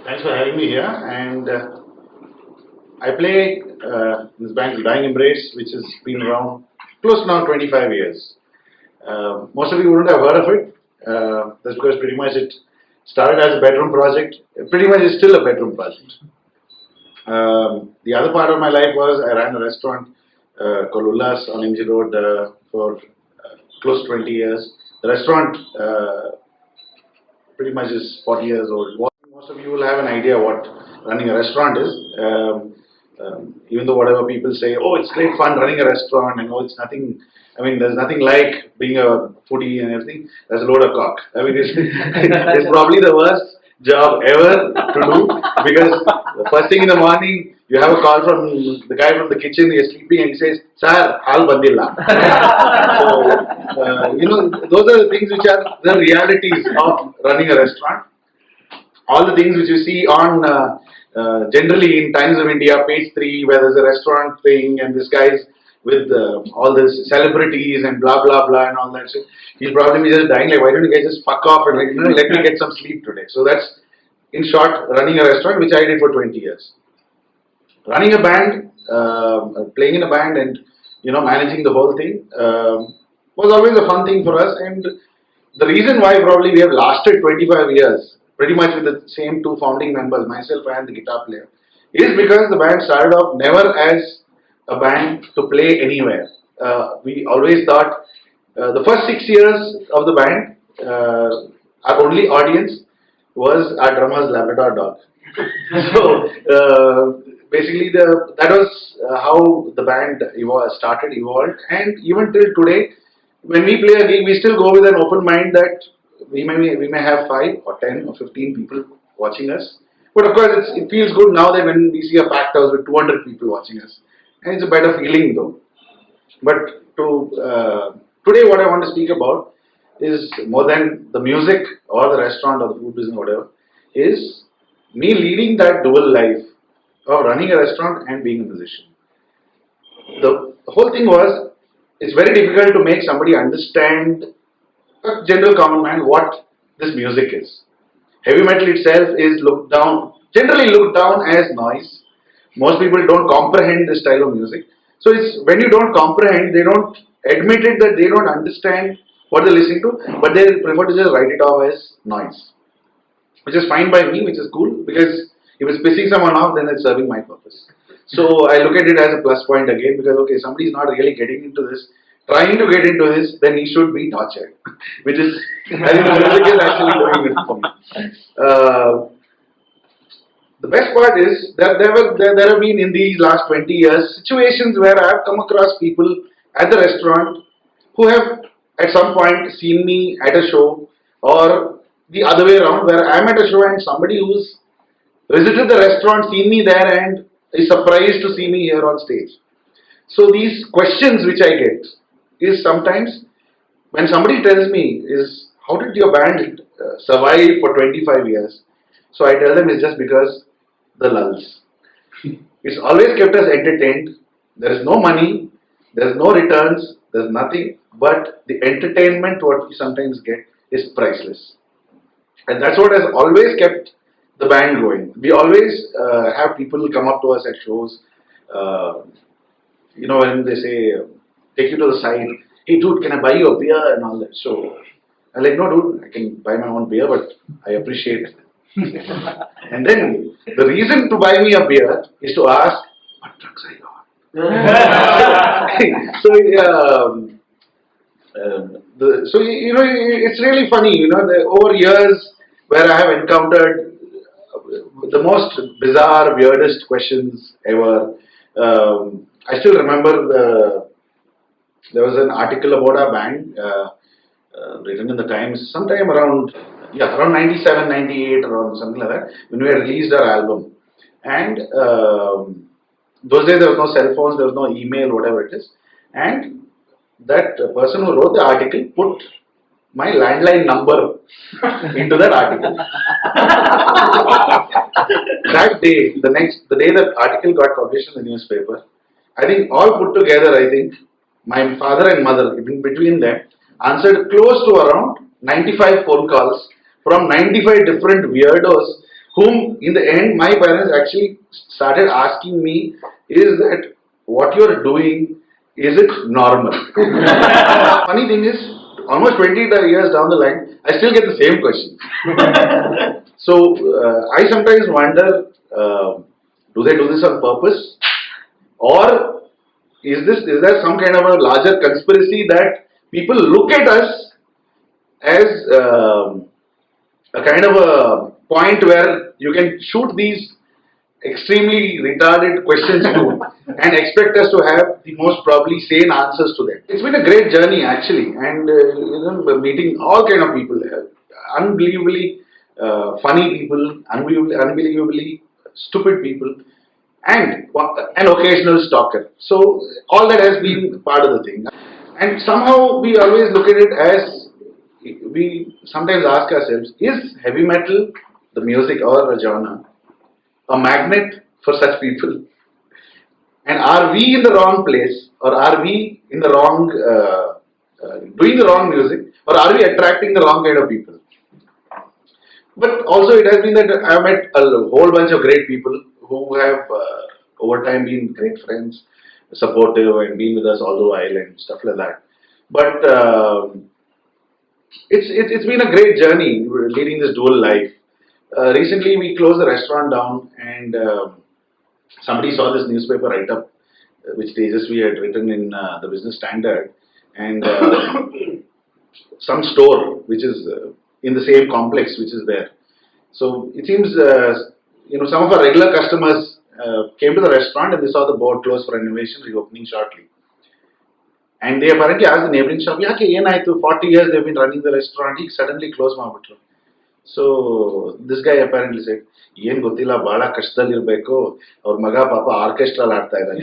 Thanks for having me here. And I play this band, Dying Embrace, which has been around close to now 25 years. Most of you wouldn't have heard of it. That's because pretty much it started as a bedroom project. Pretty much it's still a bedroom project. The other part of my life was I ran a restaurant called Ullas on MG Road for close to 20 years. The restaurant pretty much is 40 years old. Most of you will have an idea what running a restaurant is. Even though whatever people say, oh, it's great fun running a restaurant, and oh, it's nothing. I mean, there's nothing like being a foodie and everything. That's a load of cock. I mean, it's probably the worst job ever to do because the first thing in the morning you have a call from the guy from the kitchen. He's sleeping and he says, "Sir, hal bandilla." So those are the things which are the realities of running a restaurant. All the things which you see on generally in Times of India, page 3, where there's a restaurant thing and this guy's with all these celebrities and blah blah blah and all that shit. He'll probably be just dying like, why don't you guys just fuck off and let me get some sleep today. So that's in short running a restaurant, which I did for 20 years. Running a band, playing in a band and managing the whole thing was always a fun thing for us. And the reason why probably we have lasted 25 years, pretty much with the same two founding members, myself and the guitar player, is because the band started off never as a band to play anywhere. We always thought the first 6 years of the band, our only audience was our drummer's Labrador dog. So basically, that was how the band evolved, and even till today, when we play a gig, we still go with an open mind that we may have 5 or 10 or 15 people watching us. But of course, it feels good now that when we see a packed house with 200 people watching us. And it's a better feeling though. But today what I want to speak about is more than the music or the restaurant or the food business or whatever, is me leading that dual life of running a restaurant and being a musician. The whole thing was, it's very difficult to make somebody understand, a general common man, what this music is. Heavy metal itself is generally looked down as noise. Most people don't comprehend this style of music. So it's when you don't comprehend, they don't admit it that they don't understand what they're listening to, but they prefer to just write it off as noise. Which is fine by me, which is cool, because if it's pissing someone off, then it's serving my purpose. So I look at it as a plus point again, because okay, somebody's not really getting into this, trying to get into this, then he should be tortured. Which is, I think the music is actually doing it for me. The best part is that there have been in these last 20 years situations where I have come across people at the restaurant who have at some point seen me at a show, or the other way around, where I am at a show and somebody who's visited the restaurant, seen me there and is surprised to see me here on stage. So these questions which I get is sometimes when somebody tells me is, how did your band survive for 25 years? So I tell them it's just because the lulls. It's always kept us entertained. There is no money, there is no returns, there is nothing, but the entertainment what we sometimes get is priceless. And that's what has always kept the band going. We always have people come up to us at shows, when they say, take you to the side, hey dude, can I buy you a beer and all that. So I'm like, no dude, I can buy my own beer, but I appreciate it. And then the reason to buy me a beer is to ask, what drugs are you on? So it's really funny, over years where I have encountered the most bizarre, weirdest questions ever. I still remember there was an article about our band written in the Times sometime around 97, 98, around something like that, when we had released our album. And those days there was no cell phones, there was no email, whatever it is. And that person who wrote the article put my landline number into that article. That day, the day that article got published in the newspaper, I think all put together, my father and mother, in between them, answered close to around 95 phone calls from 95 different weirdos whom in the end my parents actually started asking me is that what you're doing, is it normal? Funny thing is, almost 20 years down the line, I still get the same question. So I sometimes wonder, do they do this on purpose? Or is there some kind of a larger conspiracy that people look at us as a kind of a point where you can shoot these extremely retarded questions to and expect us to have the most probably sane answers to them. It's been a great journey actually, and meeting all kind of people, unbelievably funny people, unbelievably stupid people, and an occasional stalker. So all that has been part of the thing, and somehow we always look at it as, we sometimes ask ourselves, is heavy metal, the music or a genre, a magnet for such people? And are we in the wrong place, or are we in the wrong, doing the wrong music, or are we attracting the wrong kind of people? But also it has been that I have met a whole bunch of great people who have over time been great friends, supportive, and been with us all the while and stuff like that. But it's been a great journey leading this dual life. Recently we closed the restaurant down, and somebody saw this newspaper write-up which Tejasvi had written in the Business Standard, and some store which is in the same complex which is there. So it seems some of our regular customers came to the restaurant and they saw the board closed for renovation, reopening shortly. And they apparently asked the neighboring shop, "Yake yenaitu? 40 years they've been running the restaurant, he suddenly closed mabitru." So this guy apparently said, "Yen gotilla bala kashtadalli irbeko, aur maga papa orchestra ಆಡ್ತಾ ಇದ್ದಾರೆ."